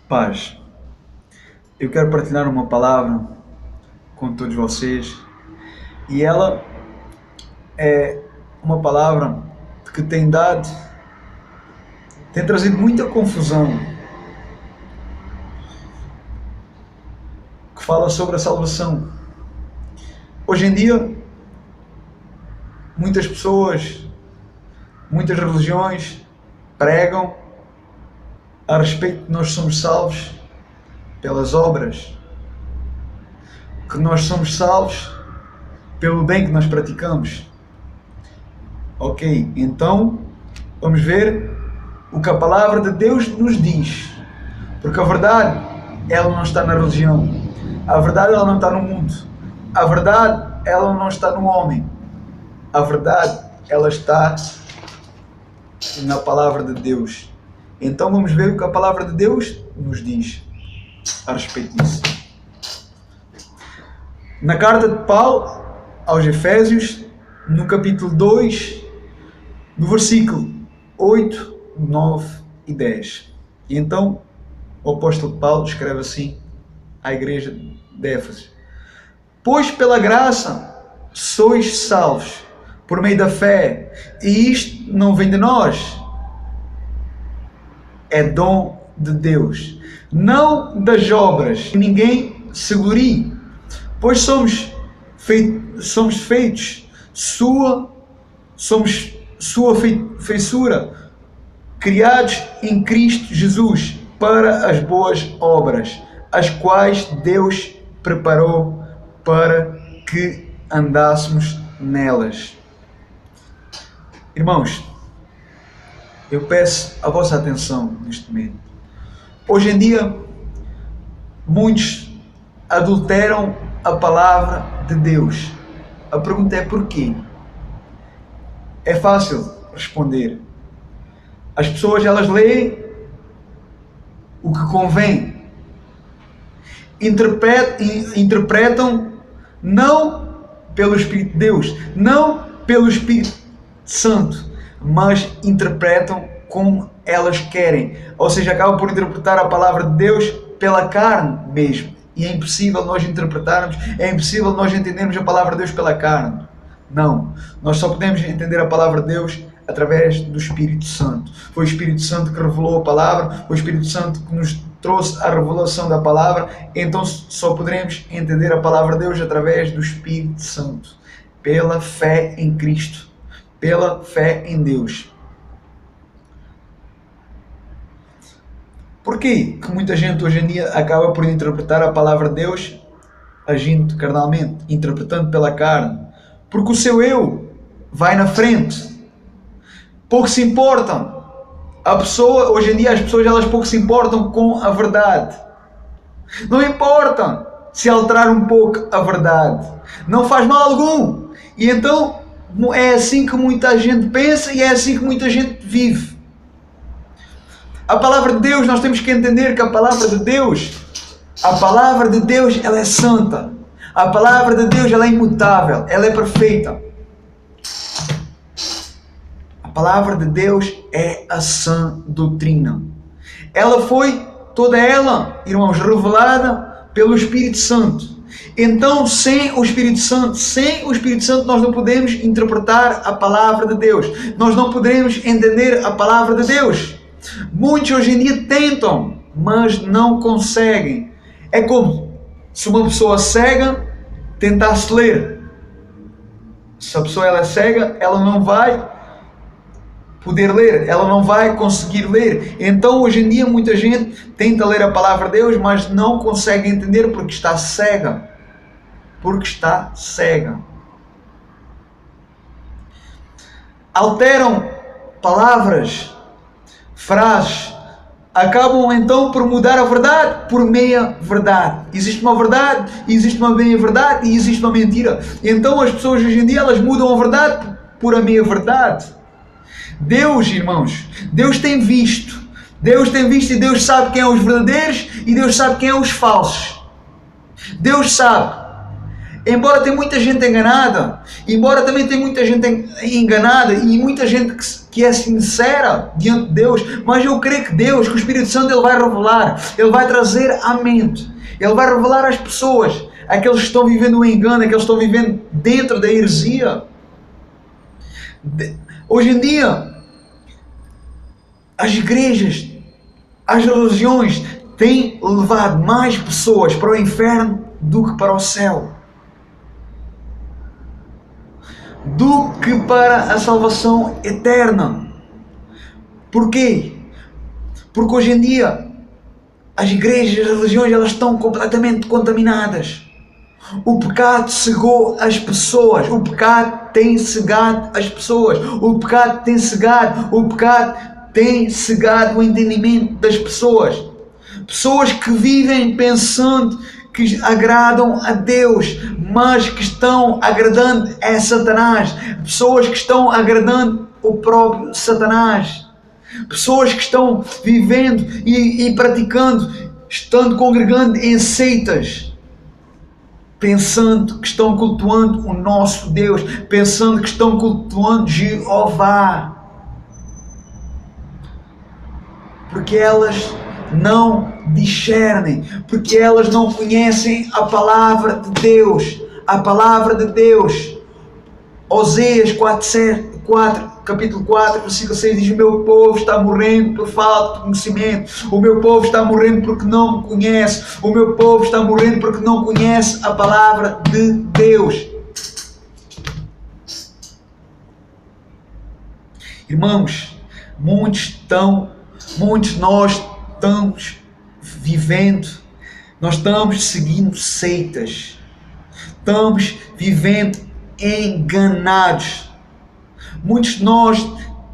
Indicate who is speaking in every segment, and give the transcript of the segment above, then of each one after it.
Speaker 1: Paz. Eu quero partilhar uma palavra com todos vocês e ela é uma palavra que tem trazido muita confusão, que fala sobre a salvação. Hoje em dia, muitas pessoas, muitas religiões pregam a respeito de que nós somos salvos pelas obras, que nós somos salvos pelo bem que nós praticamos. Ok, então vamos ver o que a palavra de Deus nos diz, porque a verdade ela não está na religião, a verdade ela não está no mundo, a verdade ela não está no homem, a verdade ela está na palavra de Deus. Então vamos ver o que a palavra de Deus nos diz a respeito disso. Na carta de Paulo aos Efésios, no capítulo 2, no versículo 8, 9 e 10. E então o apóstolo Paulo escreve assim à igreja de Éfeso: Pois pela graça sois salvos por meio da fé, e isto não vem de nós, é dom de Deus, não das obras, que ninguém se glorie, pois somos feitos sua feiçura, criados em Cristo Jesus para as boas obras, as quais Deus preparou para que andássemos nelas. Irmãos, eu peço a vossa atenção neste momento. Hoje em dia, muitos adulteram a palavra de Deus. A pergunta é porquê? É fácil responder. As pessoas, elas leem o que convém. Interpretam não pelo Espírito de Deus, não pelo Espírito Santo, mas interpretam como elas querem, ou seja, acabam por interpretar a palavra de Deus pela carne mesmo, e é impossível nós interpretarmos, é impossível nós entendermos a palavra de Deus pela carne. Não, nós só podemos entender a palavra de Deus através do Espírito Santo. Foi o Espírito Santo que revelou a palavra, foi o Espírito Santo que nos trouxe a revelação da palavra, então só poderemos entender a palavra de Deus através do Espírito Santo, pela fé em Cristo, pela fé em Deus. Porquê que muita gente hoje em dia acaba por interpretar a palavra de Deus agindo carnalmente, interpretando pela carne? Porque o seu eu vai na frente. Pouco se importam. Hoje em dia as pessoas elas pouco se importam com a verdade. Não importam se alterar um pouco a verdade. Não faz mal algum. E então é assim que muita gente pensa e é assim que muita gente vive. A palavra de Deus, nós temos que entender que a palavra de Deus ela é santa. A palavra de Deus ela é imutável, ela é perfeita. A palavra de Deus é a sã doutrina. Ela foi, toda ela, irmãos, revelada pelo Espírito Santo. Então, sem o Espírito Santo nós não podemos interpretar a palavra de Deus. Nós não podemos entender a palavra de Deus. Muitos hoje em dia tentam, mas não conseguem. É como se uma pessoa cega tentasse ler. Se a pessoa ela é cega, ela não vai poder ler, ela não vai conseguir ler. Então hoje em dia muita gente tenta ler a palavra de Deus, mas não consegue entender porque está cega. Alteram palavras, frases, acabam então por mudar a verdade por meia verdade. Existe uma verdade, existe uma meia verdade e existe uma mentira. Então as pessoas hoje em dia elas mudam a verdade por a meia verdade. Deus, irmãos, Deus tem visto e Deus sabe quem é os verdadeiros e Deus sabe quem é os falsos. Deus sabe. embora tenha muita gente enganada, embora também tenha muita gente enganada e muita gente que é sincera diante de Deus, mas eu creio que Deus, que o Espírito Santo, Ele vai revelar, Ele vai trazer à mente, Ele vai revelar às pessoas, aqueles que estão vivendo o engano, aqueles que estão vivendo dentro da heresia. Hoje em dia, as igrejas, as religiões têm levado mais pessoas para o inferno do que para o céu, do que para a salvação eterna. Porquê? Porque hoje em dia as igrejas, as religiões, elas estão completamente contaminadas. O pecado cegou as pessoas, o pecado tem cegado as pessoas, o pecado tem cegado o entendimento das pessoas. Pessoas que vivem pensando que agradam a Deus, mas que estão agradando a Satanás. Pessoas que estão agradando o próprio Satanás. Pessoas que estão vivendo e praticando, estando congregando em seitas, pensando que estão cultuando o nosso Deus, pensando que estão cultuando Jeová. Porque elas não discernem, porque elas não conhecem a palavra de Deus. A palavra de Deus. Oséias 4, capítulo 4, versículo 6 diz: o meu povo está morrendo por falta de conhecimento, o meu povo está morrendo porque não me conhece, o meu povo está morrendo porque não conhece a palavra de Deus. Irmãos, muitos de nós estamos vivendo, nós estamos seguindo seitas, estamos vivendo enganados. Muitos de nós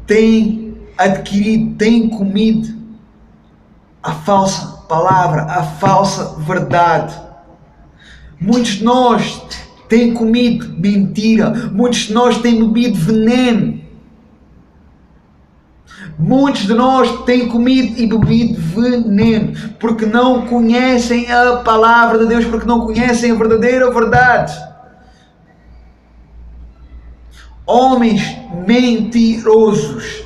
Speaker 1: têm adquirido, têm comido a falsa palavra, a falsa verdade. Muitos de nós têm comido mentira, muitos de nós têm bebido veneno. Muitos de nós têm comido e bebido veneno, porque não conhecem a palavra de Deus, porque não conhecem a verdadeira verdade. Homens mentirosos,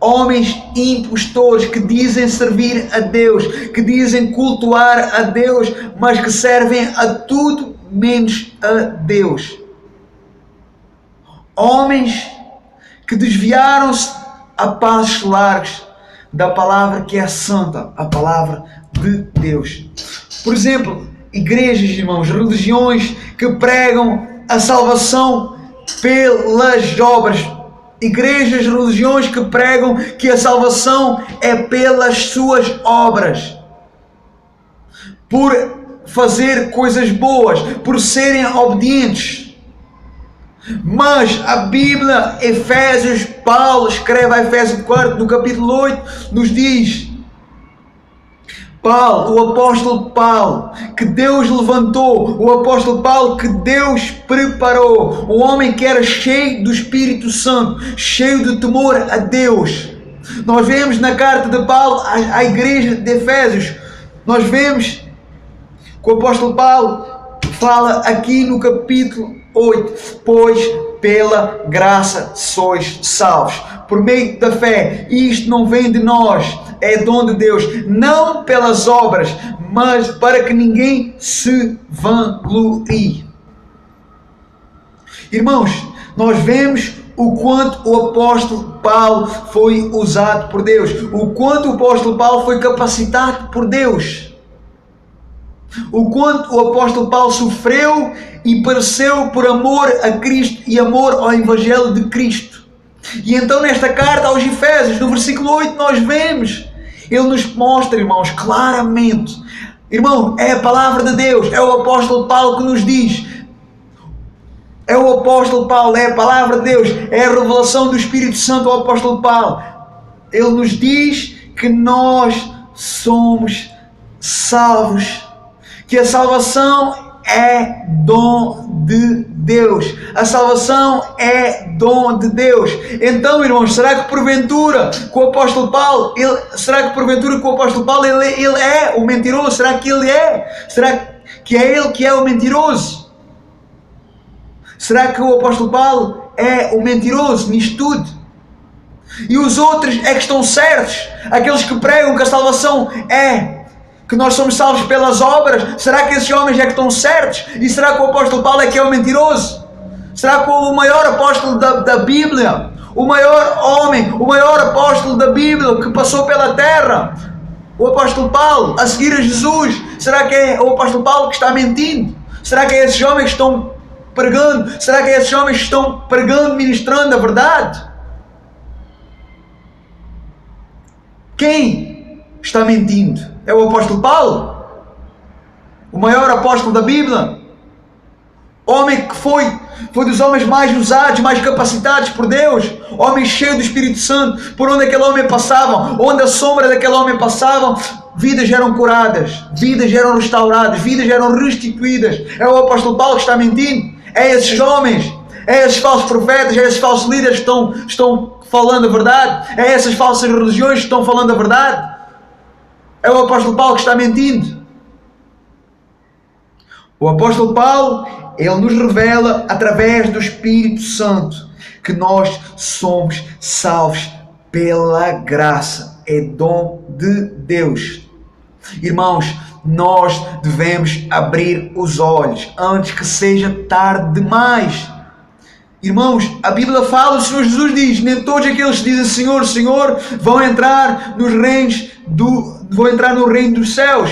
Speaker 1: homens impostores que dizem servir a Deus, que dizem cultuar a Deus, mas que servem a tudo menos a Deus. Homens que desviaram-se a passos largos da palavra que é santa, a palavra de Deus. Por exemplo, igrejas, irmãos, religiões que pregam a salvação pelas obras. Igrejas, religiões que pregam que a salvação é pelas suas obras. Por fazer coisas boas, por serem obedientes. Mas a Bíblia, Efésios, Paulo escreve a Efésios 4, no capítulo 8, nos diz: Paulo, o apóstolo Paulo, que Deus levantou, o apóstolo Paulo que Deus preparou, o homem que era cheio do Espírito Santo, cheio de temor a Deus. Nós vemos na carta de Paulo à igreja de Efésios, nós vemos que o apóstolo Paulo fala aqui no capítulo 8, pois pela graça sois salvos, por meio da fé. Isto não vem de nós, é dom de Deus, não pelas obras, mas para que ninguém se vanglorie. Irmãos, nós vemos o quanto o apóstolo Paulo foi usado por Deus, o quanto o apóstolo Paulo foi capacitado por Deus, o quanto o apóstolo Paulo sofreu e padeceu por amor a Cristo e amor ao Evangelho de Cristo. E então nesta carta aos Efésios, no versículo 8, nós vemos, ele nos mostra, irmãos, claramente, irmão, é a palavra de Deus, é o apóstolo Paulo que nos diz, é o apóstolo Paulo, é a palavra de Deus, é a revelação do Espírito Santo ao apóstolo Paulo. Ele nos diz que nós somos salvos, que a salvação é dom de Deus. A salvação é dom de Deus. Então, irmãos, será que porventura com o apóstolo Paulo, ele é o mentiroso? Será que ele é? Será que é ele que é o mentiroso? Será que o apóstolo Paulo é o mentiroso nisto tudo? E os outros é que estão certos? Aqueles que pregam que a salvação é que nós somos salvos pelas obras? Será que esses homens é que estão certos? E será que o apóstolo Paulo é que é o mentiroso? Será que o maior apóstolo da Bíblia, o maior homem, o maior apóstolo da Bíblia que passou pela terra, o apóstolo Paulo, a seguir a Jesus, será que é o apóstolo Paulo que está mentindo? Será que é esses homens que estão pregando? Será que é esses homens que estão pregando, ministrando a verdade? Quem está mentindo? É o apóstolo Paulo? O maior apóstolo da Bíblia? Homem que foi dos homens mais usados, mais capacitados por Deus, homem cheio do Espírito Santo. Por onde aquele homem passava, onde a sombra daquele homem passava, vidas eram curadas, vidas eram restauradas, vidas eram restituídas. É o apóstolo Paulo que está mentindo? É esses homens, é esses falsos profetas, é esses falsos líderes que estão falando a verdade? É essas falsas religiões que estão falando a verdade? É o apóstolo Paulo que está mentindo? O apóstolo Paulo, ele nos revela através do Espírito Santo que nós somos salvos pela graça. É dom de Deus. Irmãos, nós devemos abrir os olhos antes que seja tarde demais. Irmãos, a Bíblia fala, o Senhor Jesus diz: nem todos aqueles que dizem Senhor, Senhor vão entrar no reino dos céus.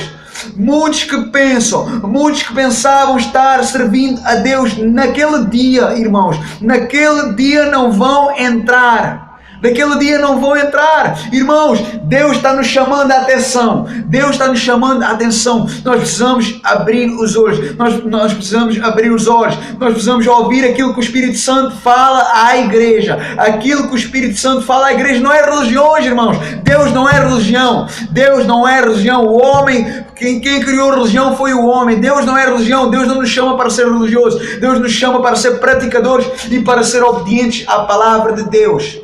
Speaker 1: Muitos que pensavam estar servindo a Deus naquele dia, irmãos, naquele dia não vão entrar. Naquele dia não vão entrar. Irmãos, Deus está nos chamando a atenção. Deus está nos chamando a atenção. Nós precisamos abrir os olhos. Nós precisamos abrir os olhos. Nós precisamos ouvir aquilo que o Espírito Santo fala à igreja. Aquilo que o Espírito Santo fala à igreja não é religiões, irmãos. Deus não é religião. Deus não é religião. O homem, quem criou religião foi o homem. Deus não é religião. Deus não nos chama para ser religioso. Deus nos chama para ser praticadores e para ser obedientes à palavra de Deus.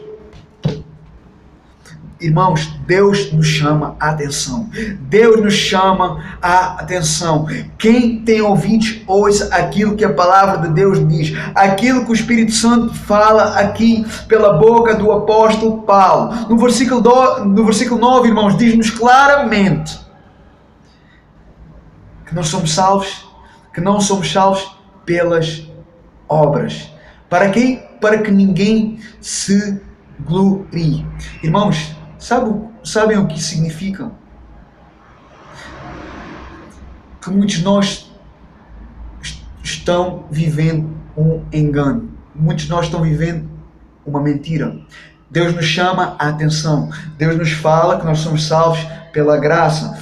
Speaker 1: Irmãos, Deus nos chama a atenção. Deus nos chama a atenção. Quem tem ouvidos, ouça aquilo que a palavra de Deus diz. Aquilo que o Espírito Santo fala aqui pela boca do apóstolo Paulo. No versículo 9, irmãos, diz-nos claramente que nós somos salvos, que não somos salvos pelas obras. Para quê? Para que ninguém se glorie. Irmãos, sabem o que isso significa? Que muitos de nós estão vivendo um engano. Muitos de nós estão vivendo uma mentira. Deus nos chama a atenção. Deus nos fala que nós somos salvos pela graça.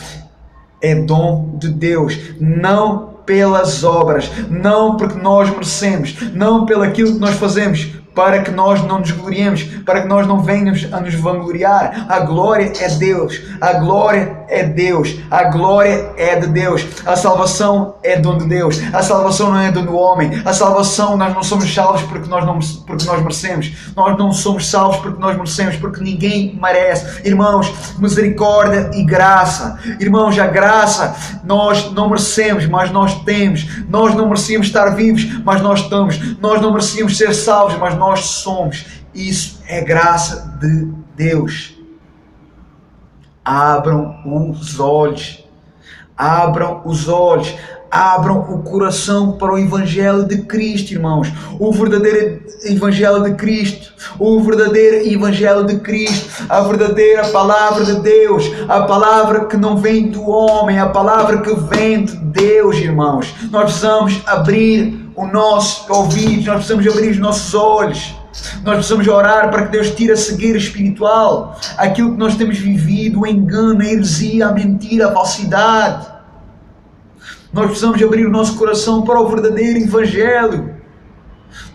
Speaker 1: É dom de Deus. Não pelas obras. Não porque nós merecemos. Não pelo aquilo que nós fazemos, para que nós não nos gloriemos, para que nós não venhamos a nos vangloriar. A glória é Deus, a glória é Deus, a glória é de Deus. A salvação é dom de Deus, a salvação não é dom do homem. A salvação, nós não somos salvos porque nós merecemos. Nós não somos salvos porque nós merecemos, porque ninguém merece. Irmãos, misericórdia e graça. Irmãos, a graça nós não merecemos, mas nós temos. Nós não merecíamos estar vivos, mas nós estamos. Nós não merecíamos ser salvos, mas nós somos. Isso é graça de Deus. Abram os olhos, abram os olhos, abram o coração para o Evangelho de Cristo, irmãos. O verdadeiro Evangelho de Cristo, o verdadeiro Evangelho de Cristo, a verdadeira palavra de Deus, a palavra que não vem do homem, a palavra que vem de Deus, irmãos. Nós precisamos abrir o nosso ouvido, nós precisamos abrir os nossos olhos. Nós precisamos orar para que Deus tire a cegueira espiritual, aquilo que nós temos vivido, o engano, a heresia, a mentira, a falsidade. Nós precisamos abrir o nosso coração para o verdadeiro Evangelho.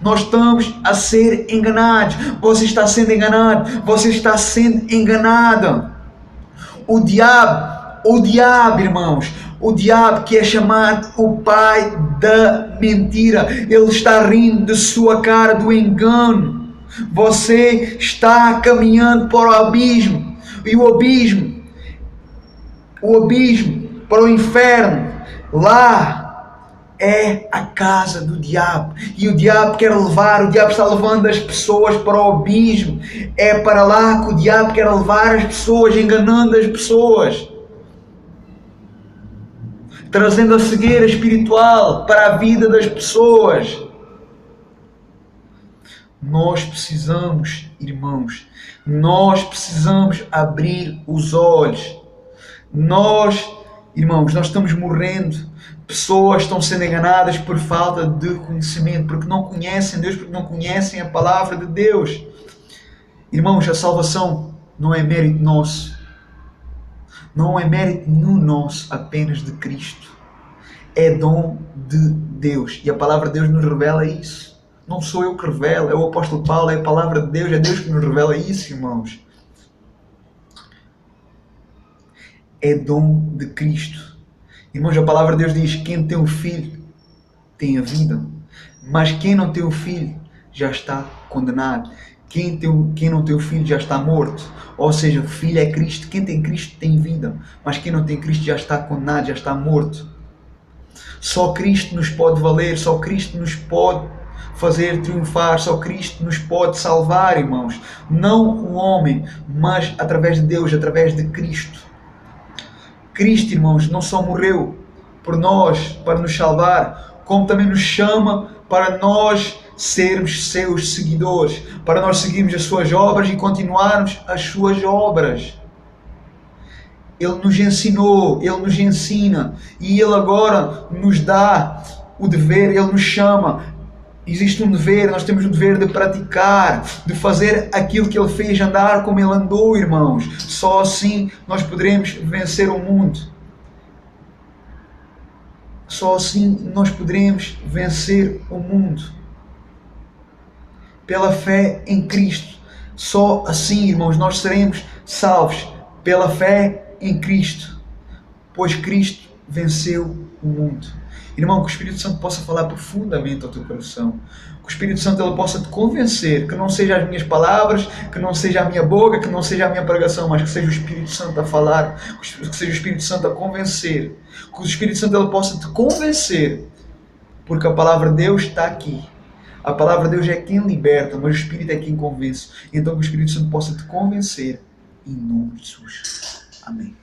Speaker 1: Nós estamos a ser enganados. Você está sendo enganado. Você está sendo enganada. O diabo, irmãos, o diabo, que é chamado o pai da mentira, ele está rindo de sua cara do engano. Você está caminhando para o abismo, e o abismo para o inferno. Lá é a casa do diabo. E o diabo quer levar, o diabo está levando as pessoas para o abismo. É para lá que o diabo quer levar as pessoas, enganando as pessoas. Trazendo a cegueira espiritual para a vida das pessoas. Nós precisamos, irmãos, nós precisamos abrir os olhos. Irmãos, nós estamos morrendo. Pessoas estão sendo enganadas por falta de conhecimento, porque não conhecem Deus, porque não conhecem a palavra de Deus. Irmãos, a salvação não é mérito nosso. Não é mérito nenhum nosso, apenas de Cristo. É dom de Deus. E a palavra de Deus nos revela isso. Não sou eu que revelo, é o apóstolo Paulo, é a palavra de Deus, é Deus que nos revela isso, irmãos. É dom de Cristo. Irmãos, a palavra de Deus diz: quem tem o Filho tem a vida, mas quem não tem o Filho já está condenado. Quem não tem o Filho já está morto. Ou seja, o Filho é Cristo. Quem tem Cristo tem vida, mas quem não tem Cristo já está condenado, já está morto. Só Cristo nos pode valer, só Cristo nos pode fazer triunfar, só Cristo nos pode salvar, irmãos. Não um homem, mas através de Deus, através de Cristo. Cristo, irmãos, não só morreu por nós, para nos salvar, como também nos chama para nós sermos seus seguidores, para nós seguirmos as suas obras e continuarmos as suas obras. Ele nos ensinou, Ele nos ensina e Ele agora nos dá o dever, Ele nos chama. Existe um dever, nós temos o dever de praticar, de fazer aquilo que Ele fez, andar como Ele andou, irmãos. Só assim nós poderemos vencer o mundo. Só assim nós poderemos vencer o mundo. Pela fé em Cristo. Só assim, irmãos, nós seremos salvos. Pela fé em Cristo. Pois Cristo venceu o mundo. Irmão, que o Espírito Santo possa falar profundamente ao teu coração. Que o Espírito Santo ele possa te convencer, que não seja as minhas palavras, que não seja a minha boca, que não seja a minha pregação, mas que seja o Espírito Santo a falar, que seja o Espírito Santo a convencer. Que o Espírito Santo ele possa te convencer, porque a palavra de Deus está aqui. A palavra de Deus é quem liberta, mas o Espírito é quem convence. Então que o Espírito Santo possa te convencer, em nome de Jesus. Amém.